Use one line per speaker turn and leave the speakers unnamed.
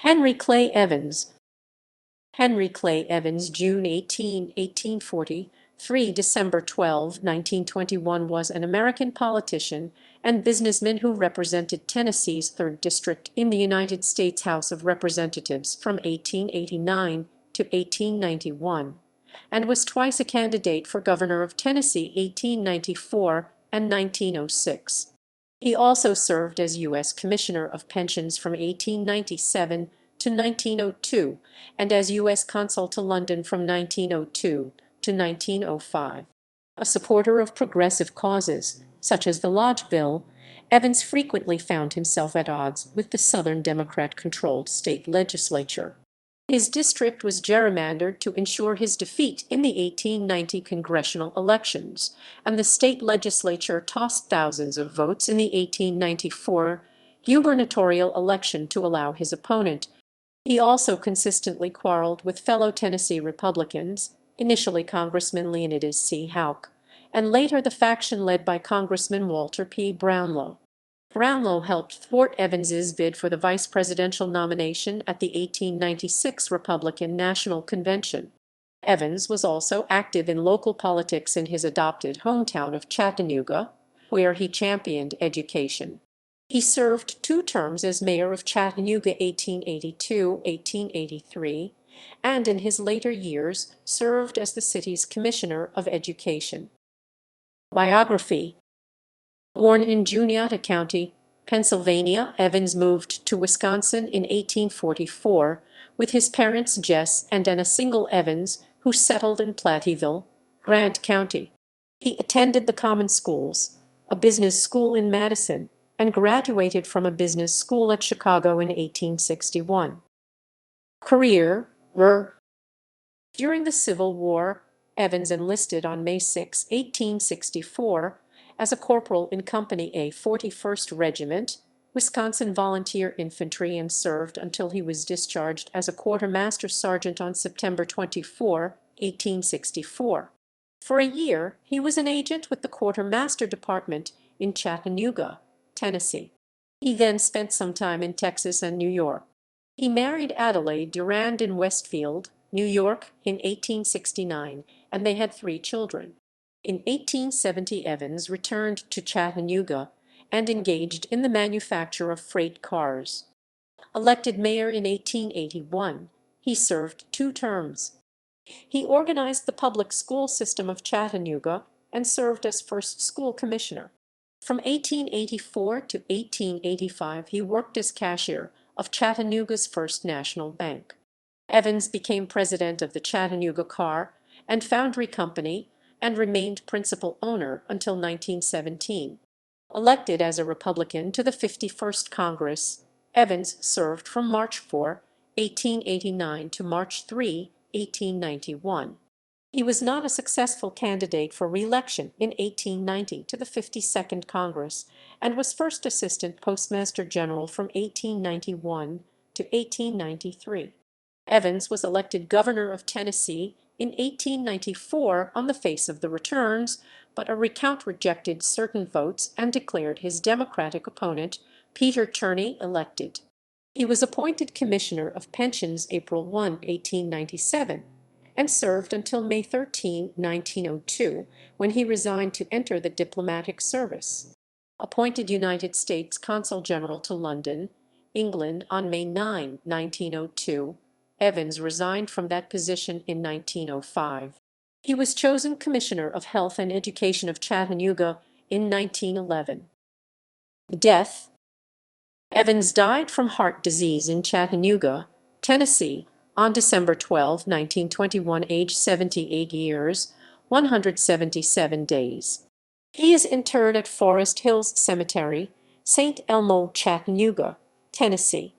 Henry Clay Evans. Henry Clay Evans, June 18, 1840, 3 December 12, 1921, was an American politician and businessman who represented Tennessee's 3rd District in the United States House of Representatives from 1889 to 1891, and was twice a candidate for governor of Tennessee 1894 and 1906. He also served as U.S. Commissioner of Pensions from 1897 to 1902 and as U.S. Consul to London from 1902 to 1905. A supporter of progressive causes, such as the Lodge Bill, Evans frequently found himself at odds with the Southern Democrat-controlled state legislature. His district was gerrymandered to ensure his defeat in the 1890 congressional elections, and the state legislature tossed thousands of votes in the 1894 gubernatorial election to allow his opponent. He also consistently quarreled with fellow Tennessee Republicans, initially Congressman Leonidas C. Houk, and later the faction led by Congressman Walter P. Brownlow. Brownlow helped thwart Evans's bid for the vice presidential nomination at the 1896 Republican National Convention. Evans was also active in local politics in his adopted hometown of Chattanooga, where he championed education. He served 2 terms as mayor of Chattanooga 1882–1883, and in his later years served as the city's commissioner of education. Biography. Born in Juniata County, Pennsylvania, Evans moved to Wisconsin in 1844 with his parents Jess and a single Evans, who settled in Platteville, Grant County. He attended the common schools, a business school in Madison, and graduated from a business school at Chicago in 1861. Career. During the Civil War, Evans enlisted on May 6, 1864, as a corporal in Company A, 41st Regiment, Wisconsin Volunteer Infantry, and served until he was discharged as a quartermaster sergeant on September 24, 1864. For a year, he was an agent with the Quartermaster Department in Chattanooga, Tennessee. He then spent some time in Texas and New York. He married Adelaide Durand in Westfield, New York, in 1869, and they had 3 children. In 1870, Evans returned to Chattanooga and engaged in the manufacture of freight cars. Elected mayor in 1881, he served 2 terms. He organized the public school system of Chattanooga and served as first school commissioner. From 1884 to 1885, he worked as cashier of Chattanooga's First National Bank. Evans became president of the Chattanooga Car and Foundry Company and remained principal owner until 1917. Elected as a Republican to the 51st Congress, Evans served from March 4, 1889 to March 3, 1891. He was not a successful candidate for re-election in 1890 to the 52nd Congress and was first assistant postmaster general from 1891 to 1893. Evans was elected governor of Tennessee in 1894 on the face of the returns, but a recount rejected certain votes and declared his Democratic opponent, Peter Turney, elected. He was appointed Commissioner of Pensions April 1, 1897, and served until May 13, 1902, when he resigned to enter the diplomatic service. Appointed United States Consul General to London, England on May 9, 1902, Evans resigned from that position in 1905. He was chosen Commissioner of Health and Education of Chattanooga in 1911. Death. Evans died from heart disease in Chattanooga, Tennessee, on December 12, 1921, age 78 years, 177 days. He is interred at Forest Hills Cemetery, St. Elmo, Chattanooga, Tennessee.